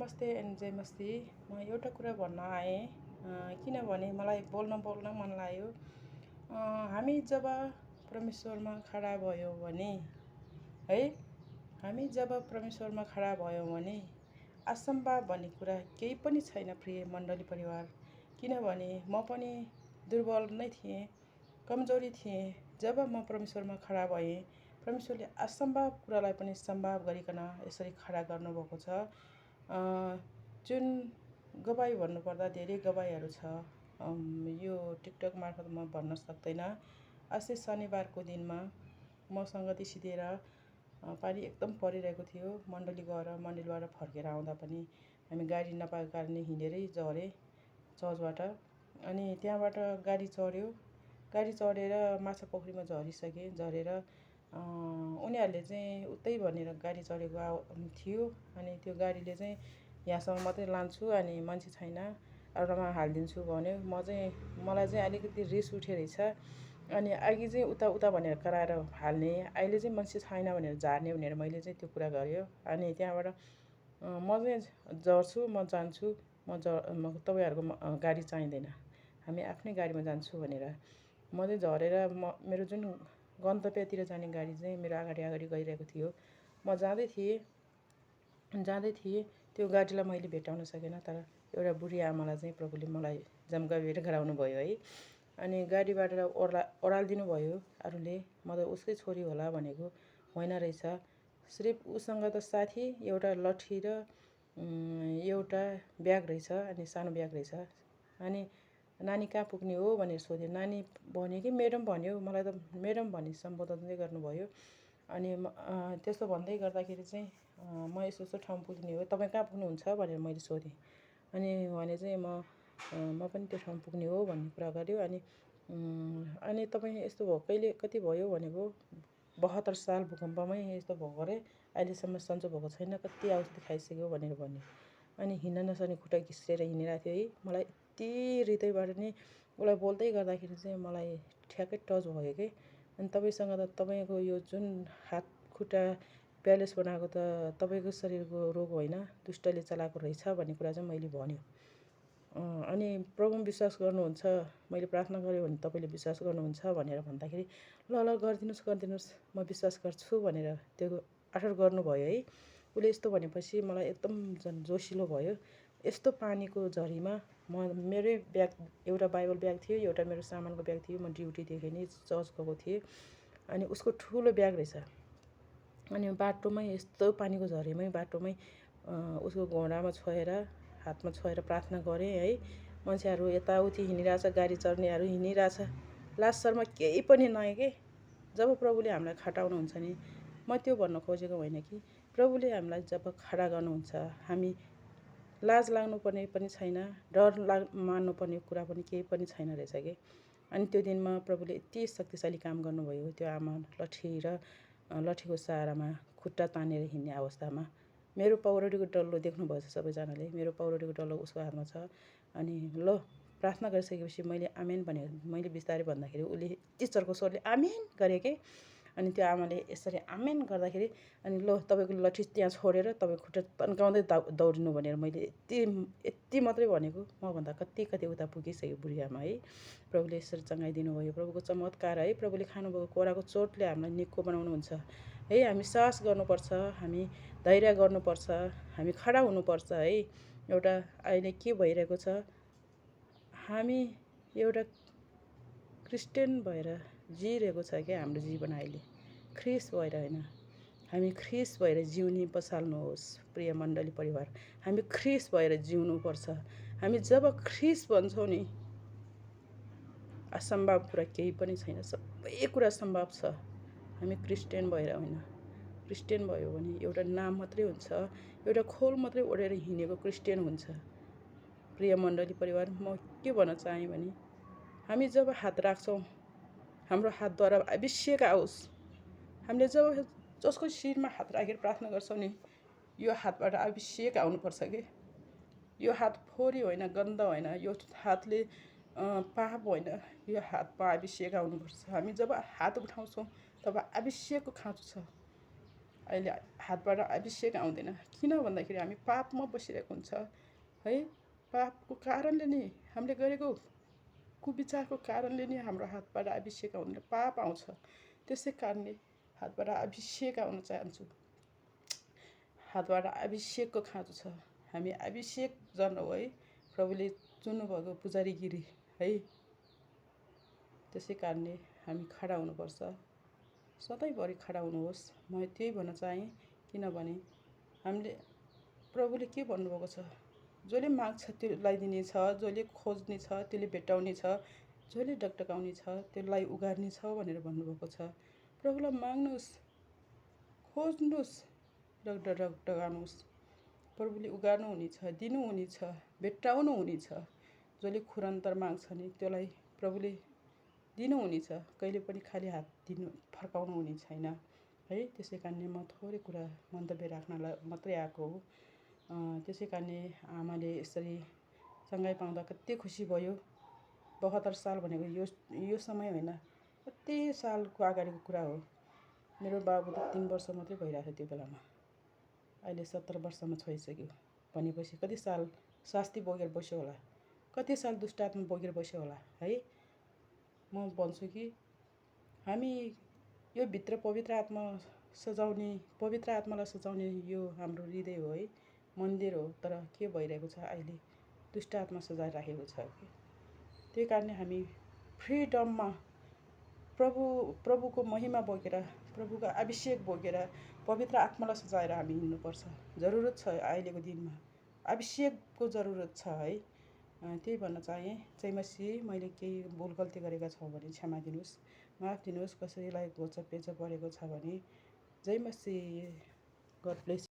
नमस्ते एन्ड जय मस्ती। म एउटा कुरा भन्न आएँ किनभने मलाई बोल्न मन लाग्यो। हामी जब परमेश्वरमा खडा भयौँ भने है हामी जब परमेश्वरमा खडा भयौँ भने असम्भव भन्ने कुरा केही पनि छैन प्रिय मण्डली परिवार। किनभने म पनि दुर्बल नै थिएँ, कमजोरी थिएँ। जब म परमेश्वरमा खडा भएँ, परमेश्वरले असम्भव कुरालाई पनि सम्भव गरिकन यसरी खडा गर्नुभएको छ। जुन गवाई भन्नुपर्दा धेरै गवाईहरू छ, यो टिकटक मार्फत म भन्न सक्दैन। अस्ति शनिबारको दिनमा मसँग सिधेर पानी एकदम परिरहेको थियो। मण्डली गएर मण्डलीबाट फर्केर आउँदा पनि हामी गाडी नपाएको कारणले हिँडेरै झरेँ चर्चबाट। अनि त्यहाँबाट गाडी चढ्यो, गाडी चढेर माछा पोखरीमा झरेर उनीहरूले चाहिँ उतै भनेर गाडी चढेको थियो। अनि त्यो गाडीले चाहिँ यहाँसम्म मात्रै लान्छु अनि मान्छे छैन एउटामा हालिदिन्छु भन्यो। मलाई चाहिँ अलिकति रिस उठे रहेछ। अनि अघि चाहिँ उता भनेर कराएर हाल्ने, अहिले चाहिँ मान्छे छैन भनेर झार्ने भनेर मैले चाहिँ त्यो कुरा गरेँ। अनि त्यहाँबाट म चाहिँ झर्छु, म जान्छु, तपाईँहरूको गाडी चाहिँदैन, हामी आफ्नै गाडीमा जान्छु भनेर म चाहिँ झरेर मेरो जुन गन्तव्यतिर जाने गाडी चाहिँ मेरो अगाडि गइरहेको थियो। म जाँदै थिएँ त्यो गाडीलाई मैले भेटाउन सकेन। तर एउटा बुढी आमालाई चाहिँ प्रभुले मलाई जम्का भेट गराउनु भयो है। अनि गाडीबाट ओह्रालिदिनु भयो अरूले, म त उसकै छोरी होला भनेको होइन रहेछ। सिर्फ उसँग त साथी एउटा लट्ठी र एउटा ब्याग रहेछ, अनि सानो ब्याग रहेछ। अनि नानी कहाँ पुग्ने हो भनेर सोध्यो। नानी भन्यो कि म्याडम भन्यो, मलाई त म्याडम भन्ने सम्बोधन चाहिँ गर्नुभयो। अनि त्यस्तो भन्दै गर्दाखेरि चाहिँ म यस्तो ठाउँ पुग्ने हो, तपाईँ कहाँ पुग्नुहुन्छ भनेर मैले सोधेँ। अनि उहाँले चाहिँ म पनि त्यो ठाउँ पुग्ने हो भन्ने कुरा गर्यो। अनि तपाईँ यस्तो भयो कति भयो भनेको 72 साल भूकम्पमै यस्तो भएको रे, अहिलेसम्म सन्चो भएको छैन, कति औषधि खाइसक्यो भनेर भन्यो। अनि हिँड्न नसक्ने खुट्टा घिस्रिएर हिँडिरहेको थियो है। मलाई यति हृदयबाट नै उसलाई बोल्दै गर्दाखेरि चाहिँ मलाई ठ्याक्कै टच भयो कि। अनि तपाईँको यो जुन हात खुट्टा प्यालेस बनाएको त तपाईँको शरीरको रोग होइन, दुष्टले चलाएको रहेछ भन्ने कुरा चाहिँ मैले भन्यो। अनि प्रभुमा विश्वास गर्नुहुन्छ, मैले प्रार्थना गरेँ भने तपाईँले विश्वास गर्नुहुन्छ भनेर भन्दाखेरि ल गरिदिनुहोस्, म विश्वास गर्छु भनेर त्यो आठर गर्नुभयो है। उसले यस्तो भनेपछि मलाई एकदम झन् जोसिलो भयो। यस्तो पानीको झरीमा मेरै ब्याग, एउटा बाइबल ब्याग थियो, एउटा मेरो सामानको ब्याग थियो। म ड्युटीदेखि नै चर्च गएको थिएँ। अनि उसको ठुलो ब्याग रहेछ। अनि बाटोमै यस्तो पानीको झरीमै बाटोमै उसको घोडामा छोएर हातमा छोएर प्रार्थना गरेँ है। मान्छेहरू यताउति हिँडिरहेछ, गाडी चढ्नेहरू हिँडिरहेछ। लास्टसम्म केही पनि नआए कि। जब प्रभुले हामीलाई खटाउनुहुन्छ नि, म त्यो भन्न खोजेको होइन कि प्रभुले हामीलाई जब खडा गर्नुहुन्छ, हामी लाज लाग्नुपर्ने पनि छैन, डर मान्नुपर्ने कुरा पनि केही पनि छैन रहेछ कि। अनि त्यो दिनमा प्रभुले यति शक्तिशाली काम गर्नुभयो। त्यो आमा लट्ठीको सहारामा खुट्टा तानेर हिँड्ने अवस्थामा मेरो पौरोडीको डल्लो देख्नुभएछ सबैजनाले। मेरो पौरोडीको डल्लो उसको हातमा छ। अनि ल प्रार्थना गरिसकेपछि मैले आमेन भने मैले बिस्तारै भन्दाखेरि उसले यति चर्को स्वरले आमेन गरे कि। अनि त्यो आमाले यसरी आमेन गर्दाखेरि अनि ल तपाईँको लट्ठी त्यहाँ छोडेर तपाईँ खुट्टा तन्काउँदै दौडिनु भनेर मैले यति मात्रै भनेको। मभन्दा कति उता पुगिसक्यो बुढी आमा है। प्रभुले यसरी चङ्गाइदिनु भयो, प्रभुको चमत्कार है। प्रभुले खानुभएको कोराको चोटले हामीलाई निको बनाउनुहुन्छ है। हामी साहस गर्नुपर्छ, हामी धैर्य गर्नुपर्छ, हामी खडा हुनुपर्छ है। एउटा अहिले के भइरहेको छ, हामी एउटा क्रिस्चियन भएर जिइरहेको छ क्या हाम्रो जीवन अहिले, ख्रिस्ट भएर होइन। हामी ख्रिस्ट भएर जिउने बसाल्नुहोस् प्रिय मण्डली परिवार। हामी ख्रिस्ट भएर जिउनुपर्छ। हामी जब ख्रिस्ट भन्छौँ नि, असम्भव कुरा केही पनि छैन, सबै कुरा सम्भव छ। हामी क्रिस्चियन भएर होइन। क्रिस्चियन भयो भने एउटा नाम मात्रै हुन्छ, एउटा खोल मात्रै ओढेर हिँडेको क्रिस्चियन हुन्छ। प्रिय मण्डली परिवार, म के भन्न चाहेँ भने हामी जब हात राख्छौँ, हाम्रो हातद्वारा अभिषेक आओस्। हामीले जब जसको शिरमा हात राखेर प्रार्थना गर्छौँ नि, यो हातबाट अभिषेक आउनुपर्छ कि। यो हात फोहोरी होइन, गन्ध होइन, यो हातले पाप होइन, यो हातमा अभिषेक आउनुपर्छ। हामी जब हात उठाउँछौँ तब अभिषेकको खाँचो छ। अहिले हातबाट अभिषेक आउँदैन। किन भन्दाखेरि हामी पापमा बसिरहेको हुन्छ है। पापको कारणले नि हामीले गरेको कुविचारको कारणले नि हाम्रो हातबाट अभिषेक आउँदैन, पाप आउँछ। त्यसै कारणले हातबाट अभिषेक आउन चाहन्छु। हातबाट अभिषेकको खाँचो छ। हामी अभिषेक जन हो है, प्रभुले चुन्नुभएको पुजारीगिरी है। त्यसै कारणले हामी खडा हुनुपर्छ, सधैँभरि खडा हुनुहोस्। म त्यही भन्न चाहेँ। किनभने हामीले प्रभुले के भन्नुभएको छ, जसले माग्छ त्यसलाई दिनेछ, जसले खोज्ने छ त्यसले भेट्टाउने छ, जसले ढकढकाउने छ त्यसलाई उघार्ने छ भनेर भन्नुभएको छ। प्रभुलाई माग्नुहोस्, खोज्नुहोस्, ढकढकाउनुहोस्। प्रभुले उघार्नु हुनेछ, दिनुहुनेछ, भेट्टाउनु हुनेछ। जसले खुरन्तर माग्छ नि त्यसलाई प्रभुले दिनुहुनेछ। कहिले पनि खाली हात फर्काउनु हुने छैन है। त्यसै कारणले म थोरै कुरा मन्तव्य राख्नलाई मात्रै आएको हो। त्यसै कारणले आमाले यसरी सँगै पाउँदा कति खुसी भयो। 72 साल भनेको यो समय होइन, कति सालको अगाडिको कुरा हो। मेरो बाबु त 3 वर्ष मात्रै भइरहेको थियो त्यो बेलामा। अहिले 70 वर्षमा छोइसक्यो भनेपछि कति साल शास्ति बोकेर बस्यो होला, कति साल दुष्ट आत्मा बोकेर बस्यो होला है। म भन्छु कि हामी यो भित्र पवित्र आत्मालाई सजाउने यो हाम्रो हृदय हो है, मन्दिर हो। तर के भइरहेको छ अहिले, दुष्ट आत्मा सजाएर राखेको छ कि। त्यही कारणले हामी फ्रिडममा प्रभुको महिमा बोकेर, प्रभुको अभिषेक बोकेर, पवित्र आत्मालाई सजाएर हामी हिँड्नुपर्छ। जरुरत छ अहिलेको दिनमा, अभिषेकको जरुरत छ है। त्यही भन्न चाहेँ। जय मसीह। मैले केही भुल गल्ती गरेका छौँ भने क्षमा दिनुहोस्, माफ दिनुहोस्। कसैलाई घोचा पेचा परेको छ भने जय मसीह। God bless.